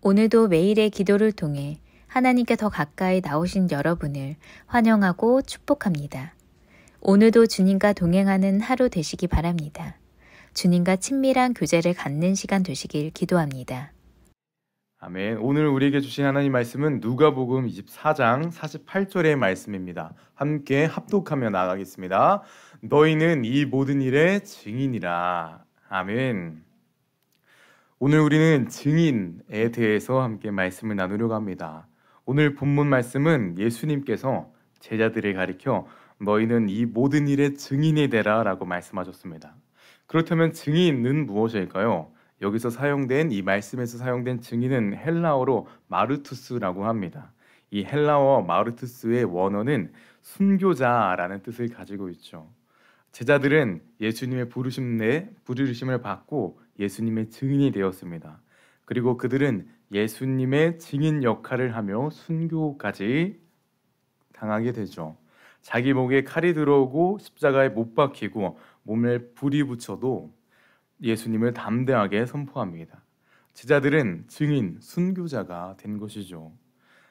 오늘도 매일의 기도를 통해 하나님께 더 가까이 나오신 여러분을 환영하고 축복합니다. 오늘도 주님과 동행하는 하루 되시기 바랍니다. 주님과 친밀한 교제를 갖는 시간 되시길 기도합니다. 아멘. 오늘 우리에게 주신 하나님 말씀은 누가복음 24장 48절의 말씀입니다. 함께 합독하며 나가겠습니다. 너희는 이 모든 일의 증인이라. 아멘. 오늘 우리는 증인에 대해서 함께 말씀을 나누려고 합니다. 오늘 본문 말씀은 예수님께서 제자들을 가리켜 너희는 이 모든 일의 증인이 되라 라고 말씀하셨습니다. 그렇다면 증인은 무엇일까요? 여기서 사용된 이 말씀에서 사용된 증인은 헬라어로 마르투스라고 합니다. 이 헬라어 마르투스의 원어는 순교자라는 뜻을 가지고 있죠. 제자들은 예수님의 부르심을 받고 예수님의 증인이 되었습니다. 그리고 그들은 예수님의 증인 역할을 하며 순교까지 당하게 되죠. 자기 목에 칼이 들어오고 십자가에 못 박히고 몸에 불이 붙여도 예수님을 담대하게 선포합니다. 제자들은 증인, 순교자가 된 것이죠.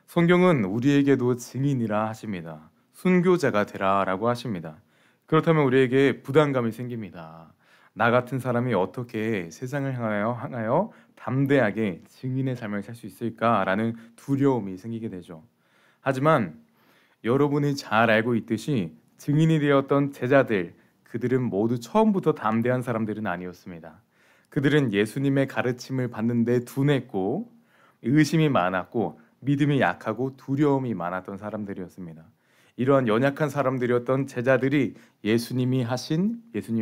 성경은 우리에게도 증인이라 하십니다. 순교자가 되라라고 하십니다. 그렇다면 우리에게 부담감이 생깁니다. 나 같은 사람이 어떻게 세상을 향하여 담대하게 증인의 삶을 살 수 있을까라는 두려움이 생기게 되죠. 하지만 여러분이 잘 알고 있듯이 증인이 되었던 제자들, 그들은 모두 처음부터 담대한 사람들은 아니었습니다. 그들은 예수님의 가르침을 받는데 둔했고 의심이 많았고 믿음이 약하고 두려움이 많았던 사람들이었습니다. 이러한 연약한 사람들이었던 제자들이 예수님이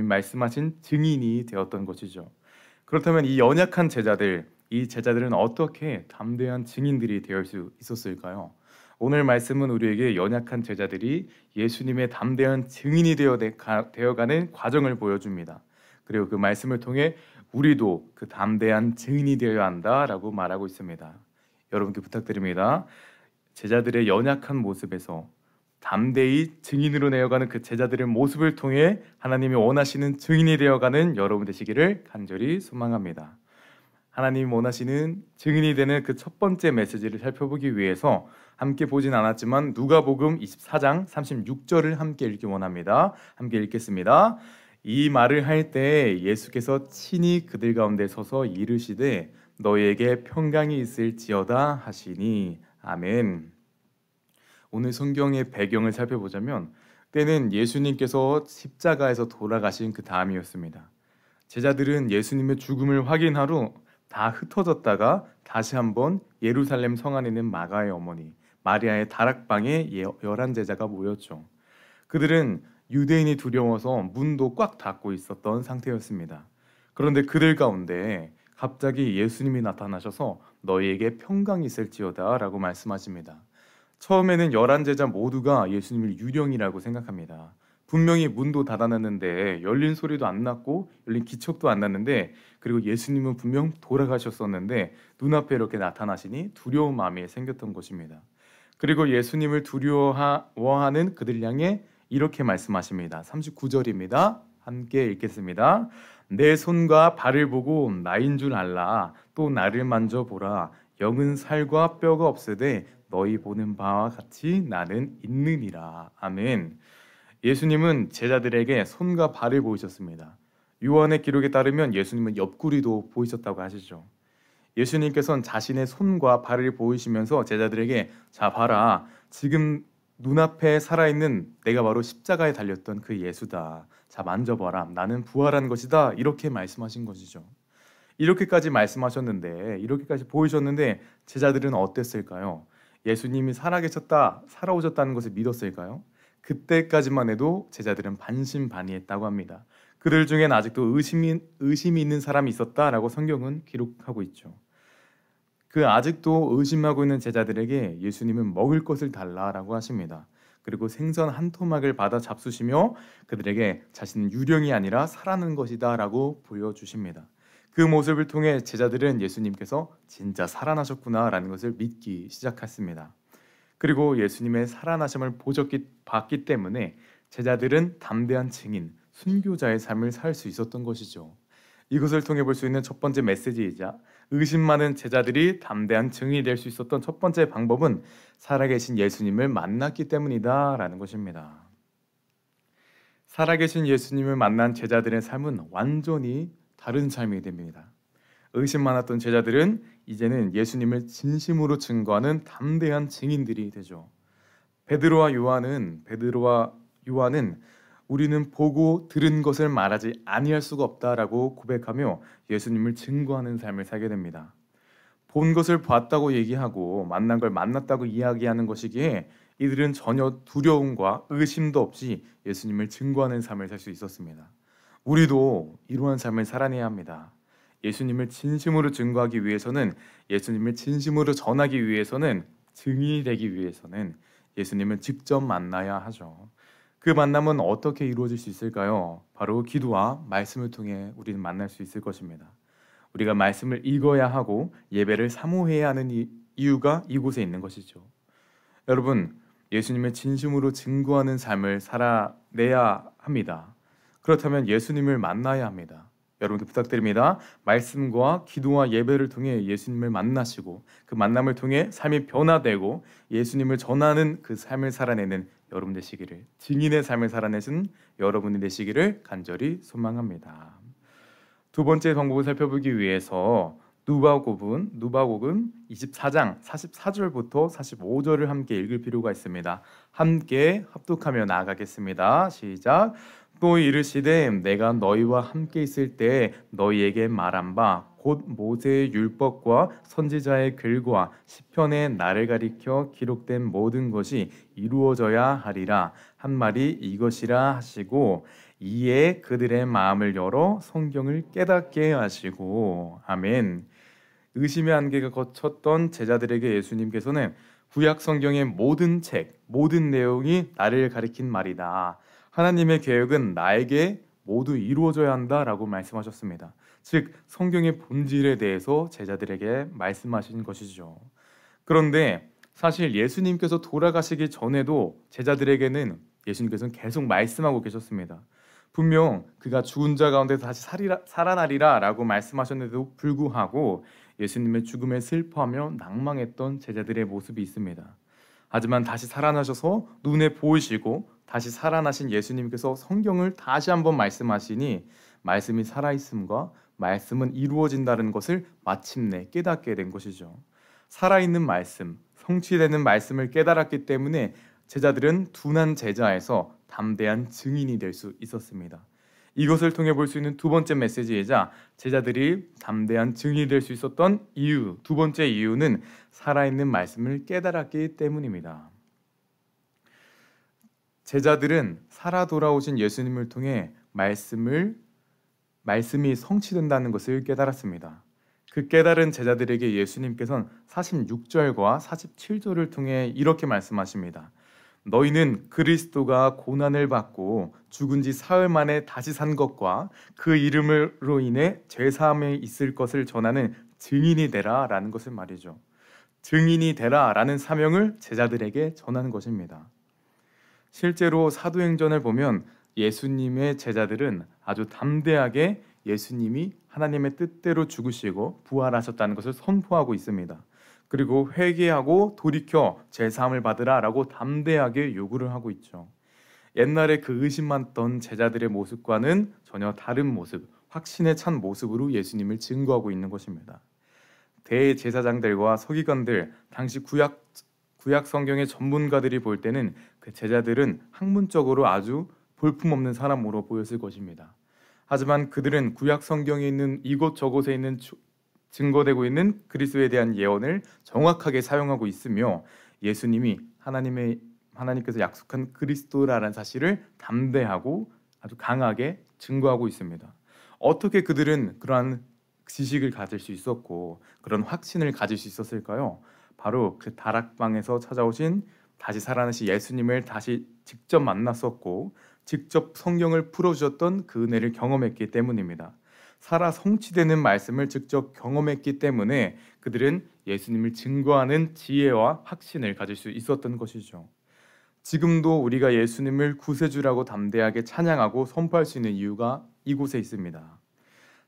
말씀하신 증인이 되었던 것이죠. 그렇다면 이 연약한 제자들, 이 제자들은 어떻게 담대한 증인들이 되어 수 있었을까요? 오늘 말씀은 우리에게 연약한 제자들이 예수님의 담대한 증인이 되어가는 과정을 보여줍니다. 그리고 그 말씀을 통해 우리도 그 담대한 증인이 되어야 한다라고 말하고 있습니다. 여러분께 부탁드립니다. 제자들의 연약한 모습에서 담대히 증인으로 내어가는 그 제자들의 모습을 통해 하나님이 원하시는 증인이 되어가는 여러분 되시기를 간절히 소망합니다. 하나님이 원하시는 증인이 되는 그 첫 번째 메시지를 살펴보기 위해서 함께 보진 않았지만 누가복음 24장 36절을 함께 읽기 원합니다. 함께 읽겠습니다. 이 말을 할 때 예수께서 친히 그들 가운데 서서 이르시되 너희에게 평강이 있을지어다 하시니. 아멘. 오늘 성경의 배경을 살펴보자면 때는 예수님께서 십자가에서 돌아가신 그 다음이었습니다. 제자들은 예수님의 죽음을 확인하러 다 흩어졌다가 다시 한번 예루살렘 성 안에 있는 마가의 어머니 마리아의 다락방에 11제자가 모였죠. 그들은 유대인이 두려워서 문도 꽉 닫고 있었던 상태였습니다. 그런데 그들 가운데 갑자기 예수님이 나타나셔서 너희에게 평강이 있을지어다 라고 말씀하십니다. 처음에는 11제자 모두가 예수님을 유령이라고 생각합니다. 분명히 문도 닫아놨는데 열린 소리도 안 났고 열린 기척도 안 났는데, 그리고 예수님은 분명 돌아가셨었는데 눈앞에 이렇게 나타나시니 두려운 마음이 생겼던 것입니다. 그리고 예수님을 두려워하는 그들 향해 이렇게 말씀하십니다. 39절입니다. 함께 읽겠습니다. 내 손과 발을 보고 나인 줄 알라. 또 나를 만져보라. 영은 살과 뼈가 없으되 너희 보는 바와 같이 나는 있느니라. 아멘. 예수님은 제자들에게 손과 발을 보이셨습니다. 요한의 기록에 따르면 예수님은 옆구리도 보이셨다고 하시죠. 예수님께서는 자신의 손과 발을 보이시면서 제자들에게 자 봐라, 지금 눈앞에 살아있는 내가 바로 십자가에 달렸던 그 예수다. 자 만져봐라, 나는 부활한 것이다. 이렇게 말씀하신 것이죠. 이렇게까지 말씀하셨는데, 이렇게까지 보이셨는데 제자들은 어땠을까요? 예수님이 살아오셨다는 것을 믿었을까요? 그때까지만 해도 제자들은 반신반의했다고 합니다. 그들 중엔 아직도 의심이 있는 사람이 있었다라고 성경은 기록하고 있죠. 그 아직도 의심하고 있는 제자들에게 예수님은 먹을 것을 달라라고 하십니다. 그리고 생선 한 토막을 받아 잡수시며 그들에게 자신은 유령이 아니라 살아난 것이다 라고 보여주십니다. 그 모습을 통해 제자들은 예수님께서 진짜 살아나셨구나 라는 것을 믿기 시작했습니다. 그리고 예수님의 살아나심을 봤기 때문에 제자들은 담대한 증인, 순교자의 삶을 살 수 있었던 것이죠. 이것을 통해 볼 수 있는 첫 번째 메시지이자 의심 많은 제자들이 담대한 증인이 될 수 있었던 첫 번째 방법은 살아계신 예수님을 만났기 때문이다라는 것입니다. 살아계신 예수님을 만난 제자들의 삶은 완전히 다른 삶이 됩니다. 의심 많았던 제자들은 이제는 예수님을 진심으로 증거하는 담대한 증인들이 되죠. 베드로와 요한은 우리는 보고 들은 것을 말하지 아니할 수가 없다라고 고백하며 예수님을 증거하는 삶을 살게 됩니다. 본 것을 봤다고 얘기하고 만난 걸 만났다고 이야기하는 것이기에 이들은 전혀 두려움과 의심도 없이 예수님을 증거하는 삶을 살 수 있었습니다. 우리도 이러한 삶을 살아내야 합니다. 예수님을 진심으로 증거하기 위해서는, 예수님을 진심으로 전하기 위해서는, 증인이 되기 위해서는 예수님을 직접 만나야 하죠. 그 만남은 어떻게 이루어질 수 있을까요? 바로 기도와 말씀을 통해 우리는 만날 수 있을 것입니다. 우리가 말씀을 읽어야 하고 예배를 사모해야 하는 이유가 이곳에 있는 것이죠. 여러분, 예수님을 진심으로 증거하는 삶을 살아내야 합니다. 그렇다면 예수님을 만나야 합니다. 여러분께 부탁드립니다. 말씀과 기도와 예배를 통해 예수님을 만나시고 그 만남을 통해 삶이 변화되고 예수님을 전하는 그 삶을 살아내는 여러분 되시기를, 증인의 삶을 살아내신 여러분이 되시기를 간절히 소망합니다. 두 번째 방법을 살펴보기 위해서 누가복음 24장 44절부터 45절을 함께 읽을 필요가 있습니다. 함께 합독하며 나아가겠습니다. 시작. 또 이르시되 내가 너희와 함께 있을 때 너희에게 말한 바 곧 모세의 율법과 선지자의 글과 시편에 나를 가리켜 기록된 모든 것이 이루어져야 하리라 한 말이 이것이라 하시고 이에 그들의 마음을 열어 성경을 깨닫게 하시고. 아멘. 의심의 안개가 걷혔던 제자들에게 예수님께서는 구약 성경의 모든 책, 모든 내용이 나를 가리킨 말이다. 하나님의 계획은 나에게 모두 이루어져야 한다라고 말씀하셨습니다. 즉 성경의 본질에 대해서 제자들에게 말씀하신 것이죠. 그런데 사실 예수님께서 돌아가시기 전에도 제자들에게는 예수님께서는 계속 말씀하고 계셨습니다. 분명 그가 죽은 자 가운데 다시 살아나리라 라고 말씀하셨는데도 불구하고 예수님의 죽음에 슬퍼하며 낭망했던 제자들의 모습이 있습니다. 하지만 다시 살아나셔서 눈에 보이시고 다시 살아나신 예수님께서 성경을 다시 한번 말씀하시니 말씀이 살아있음과 말씀은 이루어진다는 것을 마침내 깨닫게 된 것이죠. 살아있는 말씀, 성취되는 말씀을 깨달았기 때문에 제자들은 둔한 제자에서 담대한 증인이 될 수 있었습니다. 이것을 통해 볼 수 있는 두 번째 메시지이자 제자들이 담대한 증인이 될 수 있었던 이유, 두 번째 이유는 살아있는 말씀을 깨달았기 때문입니다. 제자들은 살아 돌아오신 예수님을 통해 말씀이 성취된다는 것을 깨달았습니다. 그 깨달은 제자들에게 예수님께서는 46절과 47절을 통해 이렇게 말씀하십니다. 너희는 그리스도가 고난을 받고 죽은 지 사흘 만에 다시 산 것과 그 이름으로 인해 죄사함에 있을 것을 전하는 증인이 되라 라는 것을 말이죠. 증인이 되라 라는 사명을 제자들에게 전하는 것입니다. 실제로 사도행전을 보면 예수님의 제자들은 아주 담대하게 예수님이 하나님의 뜻대로 죽으시고 부활하셨다는 것을 선포하고 있습니다. 그리고 회개하고 돌이켜 제사함을 받으라라고 담대하게 요구를 하고 있죠. 옛날에 그 의심 많던 제자들의 모습과는 전혀 다른 모습, 확신에 찬 모습으로 예수님을 증거하고 있는 것입니다. 대제사장들과 서기관들, 당시 구약 성경의 전문가들이 볼 때는 그 제자들은 학문적으로 아주 볼품없는 사람으로 보였을 것입니다. 하지만 그들은 구약 성경에 있는 이곳저곳에 있는 증거되고 있는 그리스도에 대한 예언을 정확하게 사용하고 있으며 예수님이 하나님께서 약속한 그리스도라는 사실을 담대하고 아주 강하게 증거하고 있습니다. 어떻게 그들은 그러한 지식을 가질 수 있었고 그런 확신을 가질 수 있었을까요? 바로 그 다락방에서 찾아오신 다시 살아나신 예수님을 다시 직접 만났었고 직접 성경을 풀어주셨던 그 은혜를 경험했기 때문입니다. 살아 성취되는 말씀을 직접 경험했기 때문에 그들은 예수님을 증거하는 지혜와 확신을 가질 수 있었던 것이죠. 지금도 우리가 예수님을 구세주라고 담대하게 찬양하고 선포할 수 있는 이유가 이곳에 있습니다.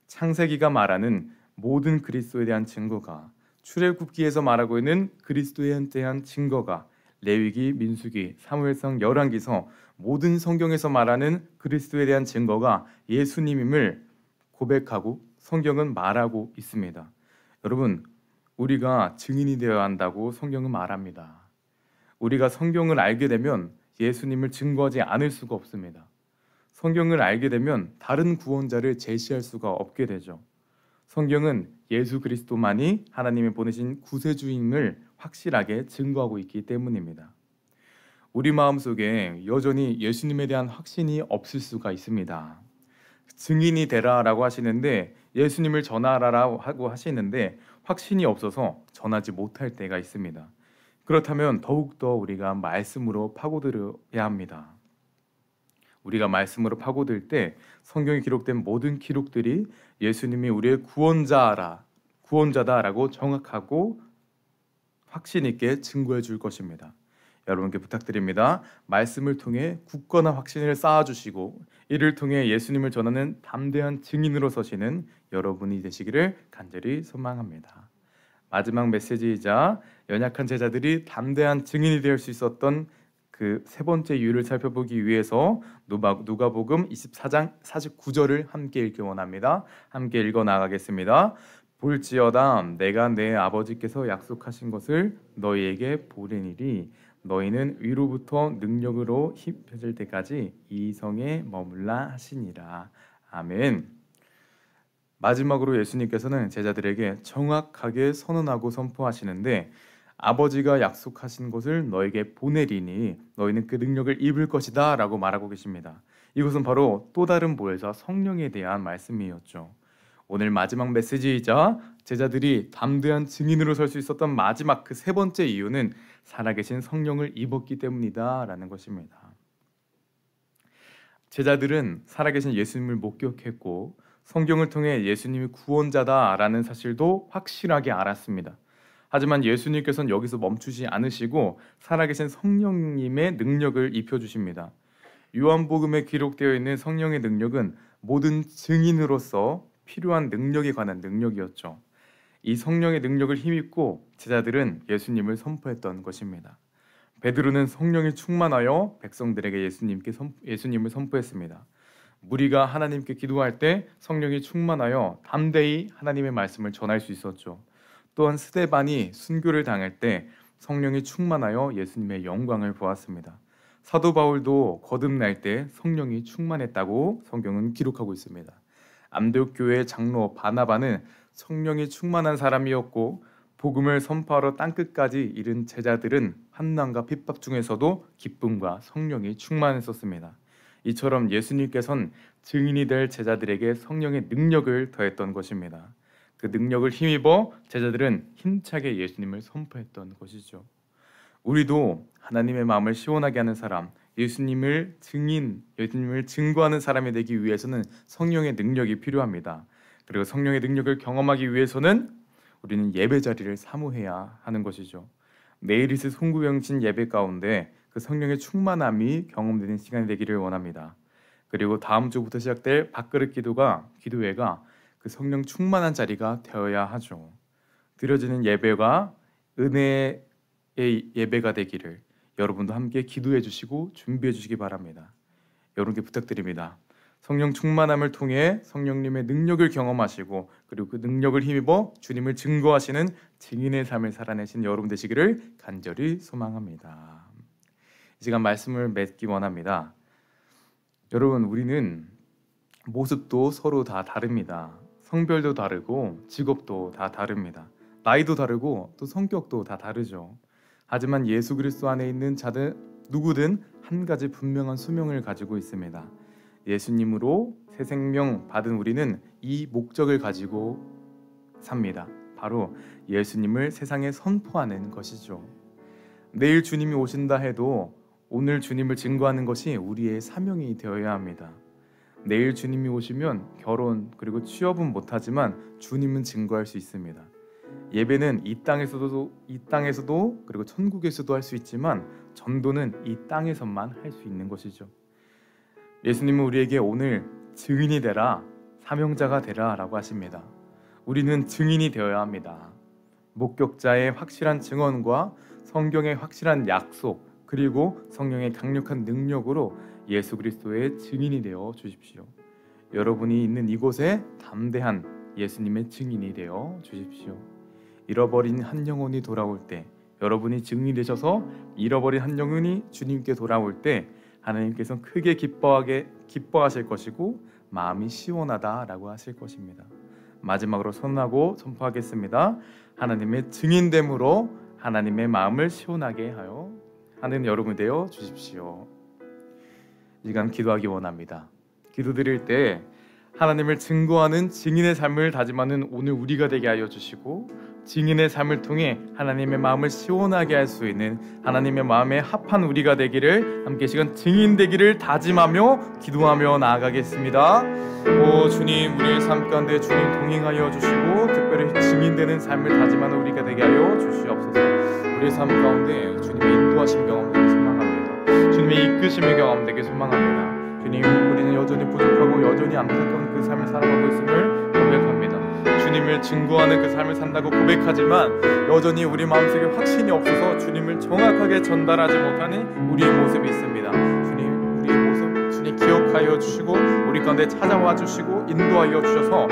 창세기가 말하는 모든 그리스도에 대한 증거가, 출애굽기에서 말하고 있는 그리스도에 대한 증거가, 레위기, 민수기, 사무엘상, 열왕기서 모든 성경에서 말하는 그리스도에 대한 증거가 예수님임을 고백하고 성경은 말하고 있습니다. 여러분, 우리가 증인이 되어야 한다고 성경은 말합니다. 우리가 성경을 알게 되면 예수님을 증거하지 않을 수가 없습니다. 성경을 알게 되면 다른 구원자를 제시할 수가 없게 되죠. 성경은 예수 그리스도만이 하나님이 보내신 구세주임을 확실하게 증거하고 있기 때문입니다. 우리 마음속에 여전히 예수님에 대한 확신이 없을 수가 있습니다. 증인이 되라라고 하시는데, 예수님을 전하라고 하시는데 확신이 없어서 전하지 못할 때가 있습니다. 그렇다면 더욱더 우리가 말씀으로 파고들어야 합니다. 우리가 말씀으로 파고들 때 성경에 기록된 모든 기록들이 예수님이 우리의 구원자다라고 정확하고 확신 있게 증거해 줄 것입니다. 여러분께 부탁드립니다. 말씀을 통해 굳건한 확신을 쌓아주시고 이를 통해 예수님을 전하는 담대한 증인으로 서시는 여러분이 되시기를 간절히 소망합니다. 마지막 메시지이자 연약한 제자들이 담대한 증인이 될 수 있었던 그 세 번째 이유를 살펴보기 위해서 누가복음 24장 49절을 함께 읽기 원합니다. 함께 읽어 나가겠습니다. 볼지어다 내가 내 아버지께서 약속하신 것을 너희에게 보내니리 너희는 위로부터 능력으로 힘펴질 때까지 이 성에 머물라 하시니라. 아멘. 마지막으로 예수님께서는 제자들에게 정확하게 선언하고 선포하시는데, 아버지가 약속하신 것을 너에게 보내리니 너희는 그 능력을 입을 것이다 라고 말하고 계십니다. 이것은 바로 또 다른 보혜사 성령에 대한 말씀이었죠. 오늘 마지막 메시지이자 제자들이 담대한 증인으로 설 수 있었던 마지막 그 세 번째 이유는 살아계신 성령을 입었기 때문이다 라는 것입니다. 제자들은 살아계신 예수님을 목격했고 성경을 통해 예수님이 구원자다라는 사실도 확실하게 알았습니다. 하지만 예수님께서는 여기서 멈추지 않으시고 살아계신 성령님의 능력을 입혀주십니다. 요한복음에 기록되어 있는 성령의 능력은 모든 증인으로서 필요한 능력에 관한 능력이었죠. 이 성령의 능력을 힘입고 제자들은 예수님을 선포했던 것입니다. 베드로는 성령이 충만하여 백성들에게 예수님을 선포했습니다. 무리가 하나님께 기도할 때 성령이 충만하여 담대히 하나님의 말씀을 전할 수 있었죠. 또한 스데반이 순교를 당할 때 성령이 충만하여 예수님의 영광을 보았습니다. 사도 바울도 거듭날 때 성령이 충만했다고 성경은 기록하고 있습니다. 안디옥 교회의 장로 바나바는 성령이 충만한 사람이었고 복음을 선포하러 땅끝까지 이른 제자들은 환난과 핍박 중에서도 기쁨과 성령이 충만했었습니다. 이처럼 예수님께서는 증인이 될 제자들에게 성령의 능력을 더했던 것입니다. 그 능력을 힘입어 제자들은 힘차게 예수님을 선포했던 것이죠. 우리도 하나님의 마음을 시원하게 하는 사람, 예수님을 증거하는 사람이 되기 위해서는 성령의 능력이 필요합니다. 그리고 성령의 능력을 경험하기 위해서는 우리는 예배 자리를 사모해야 하는 것이죠. 내일 있을 송구병신 예배 가운데 그 성령의 충만함이 경험되는 시간이 되기를 원합니다. 그리고 다음 주부터 시작될 밥그릇 기도회가 그 성령 충만한 자리가 되어야 하죠. 드려지는 예배가 은혜의 예배가 되기를 여러분도 함께 기도해 주시고 준비해 주시기 바랍니다. 여러분께 부탁드립니다. 성령 충만함을 통해 성령님의 능력을 경험하시고 그리고 그 능력을 힘입어 주님을 증거하시는 증인의 삶을 살아내신 여러분 되시기를 간절히 소망합니다. 이 시간 말씀을 맺기 원합니다. 여러분, 우리는 모습도 서로 다 다릅니다. 성별도 다르고 직업도 다 다릅니다. 나이도 다르고 또 성격도 다 다르죠. 하지만 예수 그리스도 안에 있는 자들 누구든 한 가지 분명한 수명을 가지고 있습니다. 예수님으로 새 생명 받은 우리는 이 목적을 가지고 삽니다. 바로 예수님을 세상에 선포하는 것이죠. 내일 주님이 오신다 해도 오늘 주님을 증거하는 것이 우리의 사명이 되어야 합니다. 내일 주님이 오시면 결혼 그리고 취업은 못하지만 주님은 증거할 수 있습니다. 예배는 이 땅에서도 그리고 천국에서도 할 수 있지만 전도는 이 땅에서만 할 수 있는 것이죠. 예수님은 우리에게 오늘 증인이 되라, 사명자가 되라 라고 하십니다. 우리는 증인이 되어야 합니다. 목격자의 확실한 증언과 성경의 확실한 약속, 그리고 성령의 강력한 능력으로 예수 그리스도의 증인이 되어 주십시오. 여러분이 있는 이곳에 담대한 예수님의 증인이 되어 주십시오. 잃어버린 한 영혼이 돌아올 때, 여러분이 증인이 되셔서 잃어버린 한 영혼이 주님께 돌아올 때 하나님께서 크게 기뻐하실 것이고 마음이 시원하다라고 하실 것입니다. 마지막으로 선언하고 선포하겠습니다. 하나님의 증인됨으로 하나님의 마음을 시원하게 하여 하는 여러분 되어 주십시오. 이 시간 기도하기 원합니다. 기도드릴 때 하나님을 증거하는 증인의 삶을 다짐하는 오늘 우리가 되게 하여 주시고, 증인의 삶을 통해 하나님의 마음을 시원하게 할 수 있는 하나님의 마음에 합한 우리가 되기를, 함께 시간 증인 되기를 다짐하며 기도하며 나아가겠습니다. 오 주님, 우리의 삶 가운데 주님 동행하여 주시고 특별히 증인되는 삶을 다짐하는 우리가 되게 하여 주시옵소서. 우리의 삶 가운데 주님의 인도하심 경험되기 소망합니다. 주님의 이끄심의 경험되기 소망합니다. 주님, 우리는 여전히 부족하고 여전히 안타까운 그 삶을 살아가고 있음을 고백합니다. 주님을 증거하는 그 삶을 산다고 고백하지만 여전히 우리 마음속에 확신이 없어서 주님을 정확하게 전달하지 못하는 우리의 모습이 있습니다. 주님, 우리의 모습 주님 기억하여 주시고 우리 가운데 찾아와 주시고 인도하여 주셔서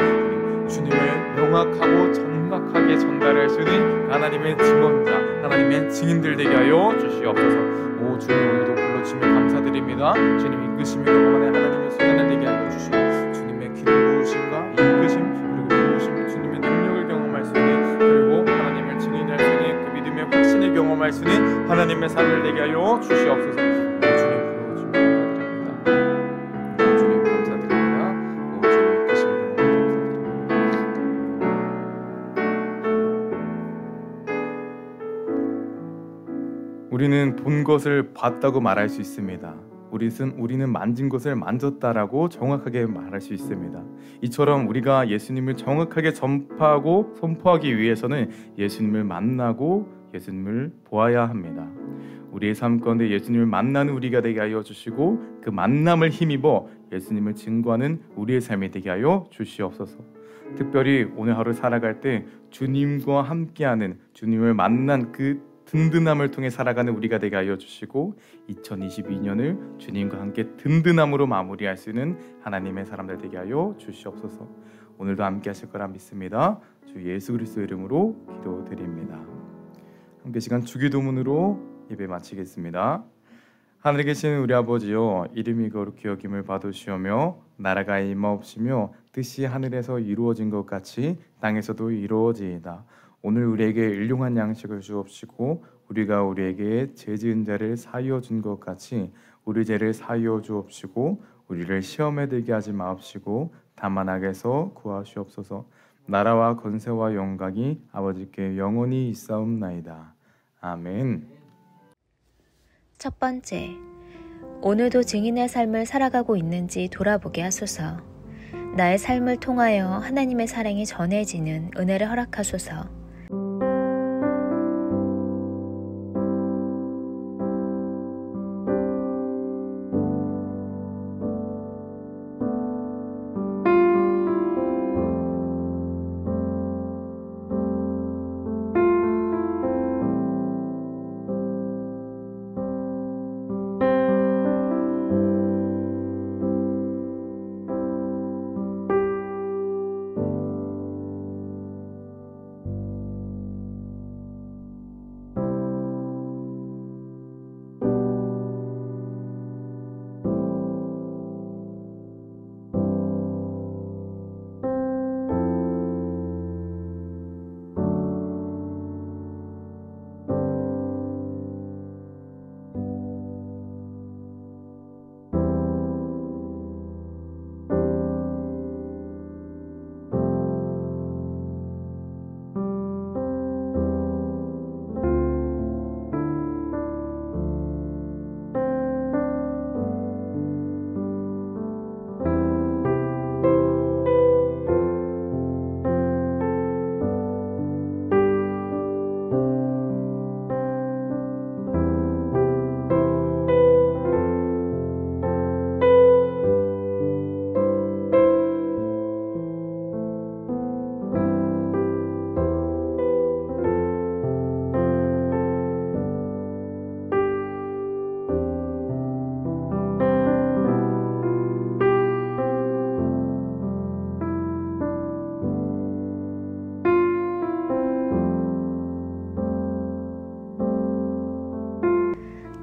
주님을 명확하고 정확하게 전달할 수 있는 하나님의 증언자, 하나님의 증인들 되게 하여 주시옵소서. 오 주님, 오늘도 불러주시며 감사드립니다. 주님 이끄심을 경험하는 하나님의 수단을 되게 하여 주시고 주님의 기름 부으심과 이끄심 그리고 부으심, 주님의 능력을 경험할 수 있는, 그리고 하나님을 증인할 수 있는 그 믿음의 확신을 경험할 수 있는 하나님의 삶을 되게 하여 주시옵소서. 오 주님 감사드립니다. 오 주님 이끄심을 경험하는 감사드립니다. 우리는 본 것을 봤다고 말할 수 있습니다. 우리는 만진 것을 만졌다라고 정확하게 말할 수 있습니다. 이처럼 우리가 예수님을 정확하게 전파하고 선포하기 위해서는 예수님을 만나고 예수님을 보아야 합니다. 우리의 삶 가운데 예수님을 만나는 우리가 되게 하여 주시고 그 만남을 힘입어 예수님을 증거하는 우리의 삶이 되게 하여 주시옵소서. 특별히 오늘 하루 살아갈 때 주님과 함께하는, 주님을 만난 그 든든함을 통해 살아가는 우리가 되게 하여 주시고 2022년을 주님과 함께 든든함으로 마무리할 수 있는 하나님의 사람들 되게 하여 주시옵소서. 오늘도 함께 하실 거라 믿습니다. 주 예수 그리스도의 이름으로 기도드립니다. 함께 시간 주기도문으로 예배 마치겠습니다. 하늘에 계신 우리 아버지여, 이름이 거룩히 여김을 받으시오며 나라가 임하옵시며 뜻이 하늘에서 이루어진 것 같이 땅에서도 이루어지이다. 오늘 우리에게 일용할 양식을 주옵시고 우리가 우리에게 죄 지은 자를 사하여 준 것 같이 우리 죄를 사하여 주옵시고 우리를 시험에 들게 하지 마옵시고 다만 악에서 구하시옵소서. 나라와 권세와 영광이 아버지께 영원히 있사옵나이다. 아멘. 첫 번째, 오늘도 증인의 삶을 살아가고 있는지 돌아보게 하소서. 나의 삶을 통하여 하나님의 사랑이 전해지는 은혜를 허락하소서.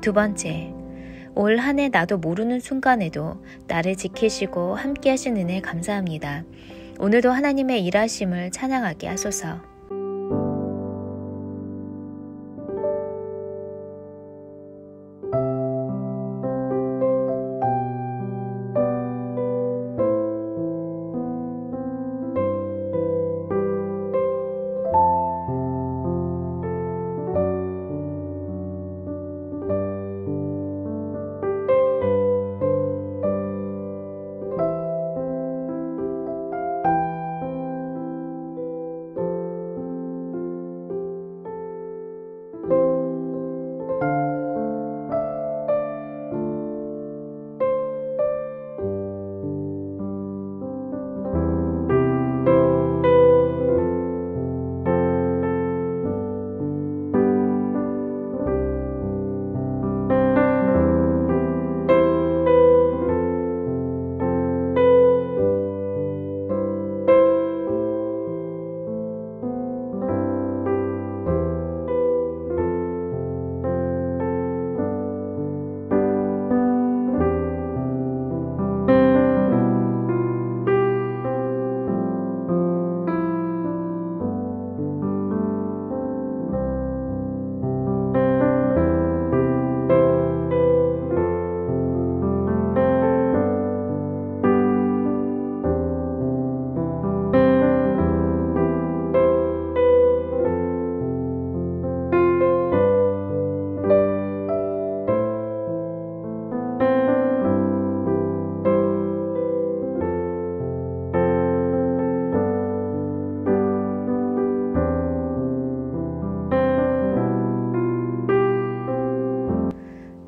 두 번째, 올 한 해 나도 모르는 순간에도 나를 지키시고 함께 하신 은혜 감사합니다. 오늘도 하나님의 일하심을 찬양하게 하소서.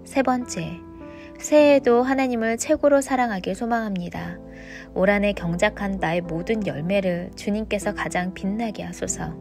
세 번째, 새해에도 하나님을 최고로 사랑하길 소망합니다. 올 한 해 경작한 나의 모든 열매를 주님께서 가장 빛나게 하소서.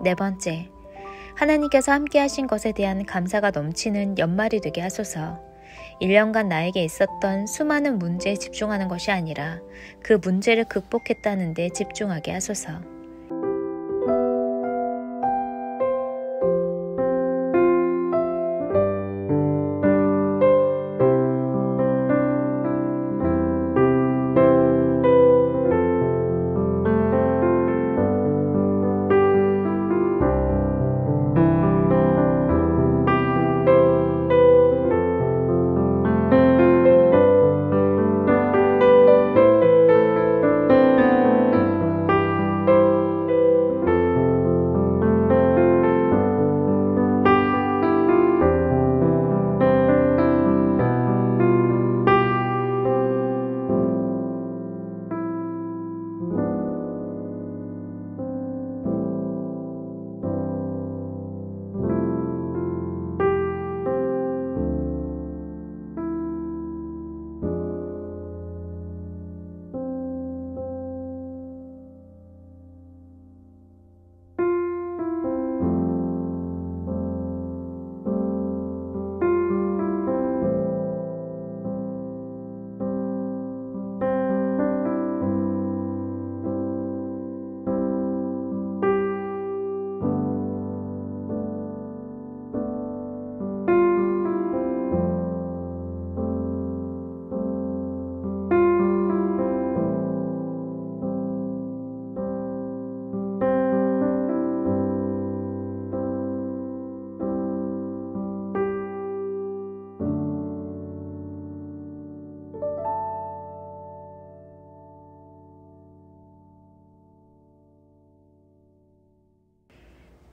네 번째, 하나님께서 함께 하신 것에 대한 감사가 넘치는 연말이 되게 하소서. 1년간 나에게 있었던 수많은 문제에 집중하는 것이 아니라 그 문제를 극복했다는 데 집중하게 하소서.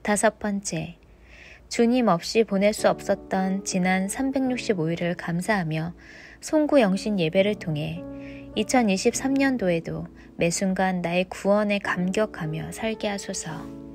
5번째, 주님 없이 보낼 수 없었던 지난 365일을 감사하며 송구영신 예배를 통해 2023년도에도 매 순간 나의 구원에 감격하며 살게 하소서.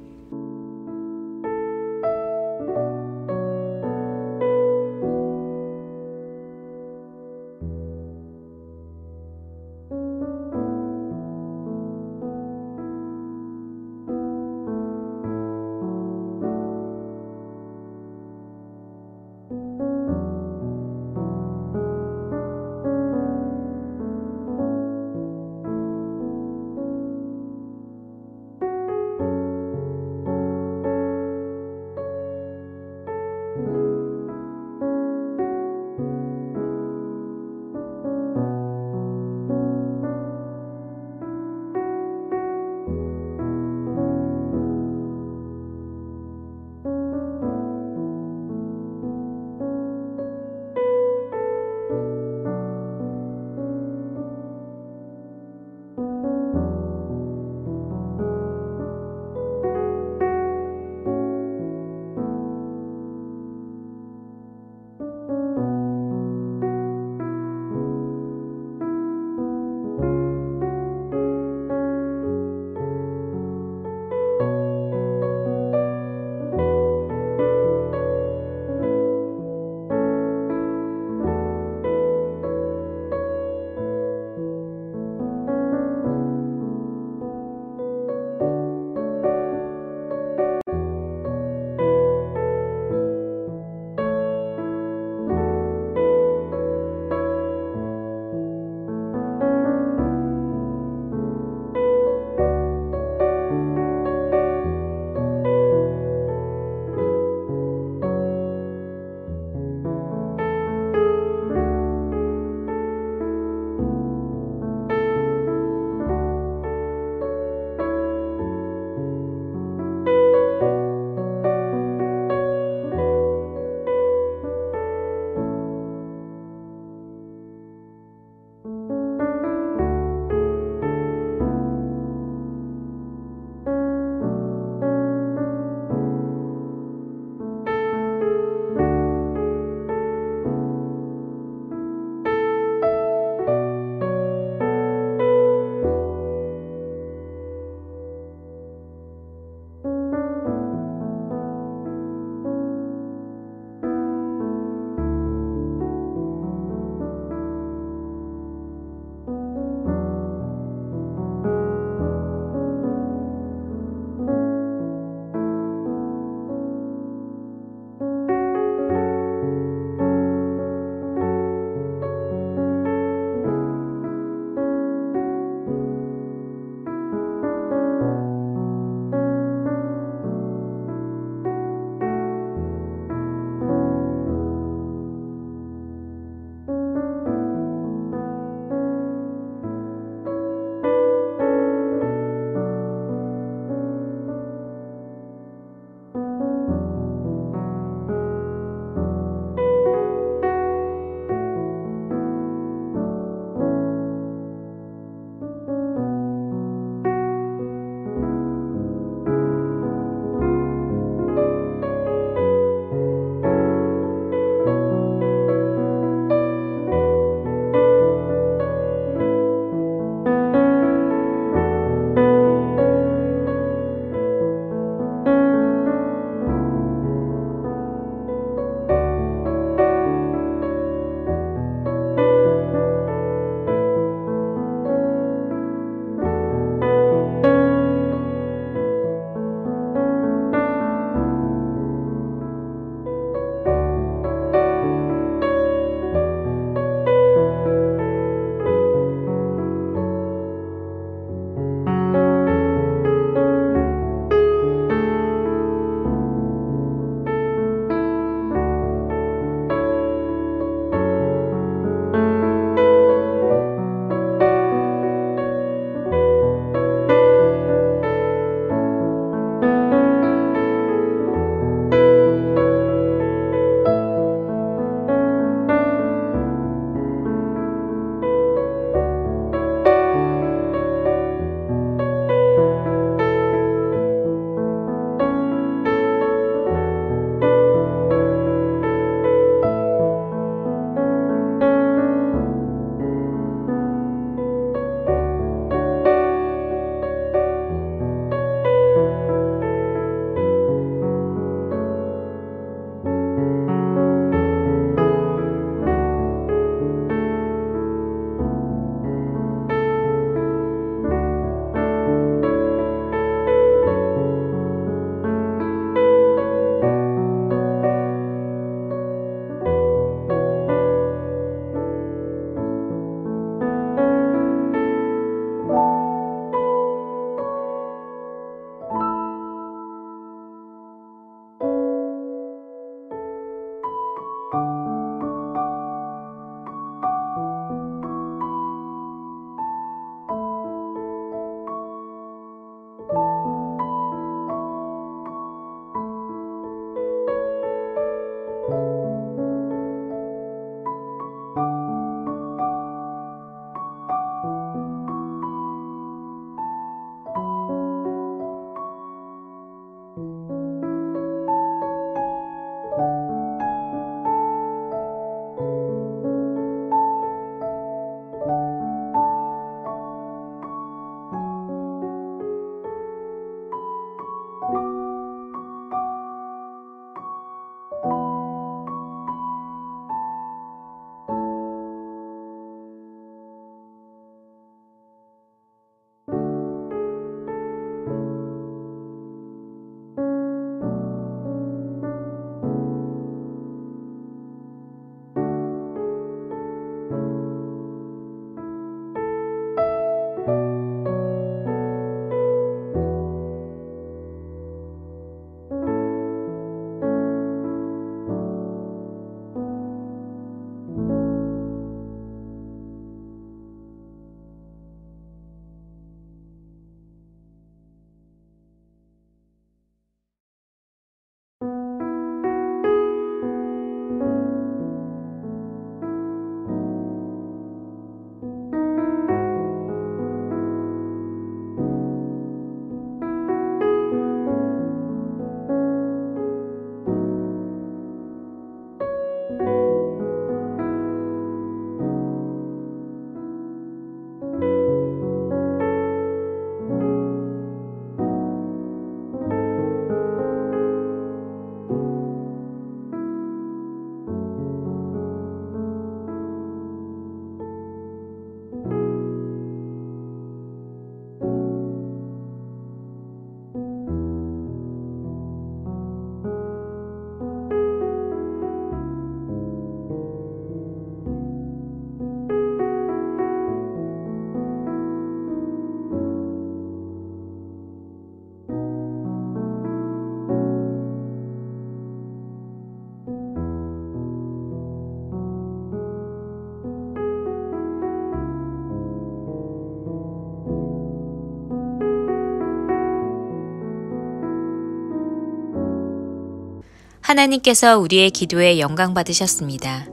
하나님께서 우리의 기도에 영광 받으셨습니다.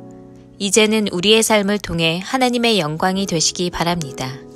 이제는 우리의 삶을 통해 하나님의 영광이 되시기 바랍니다.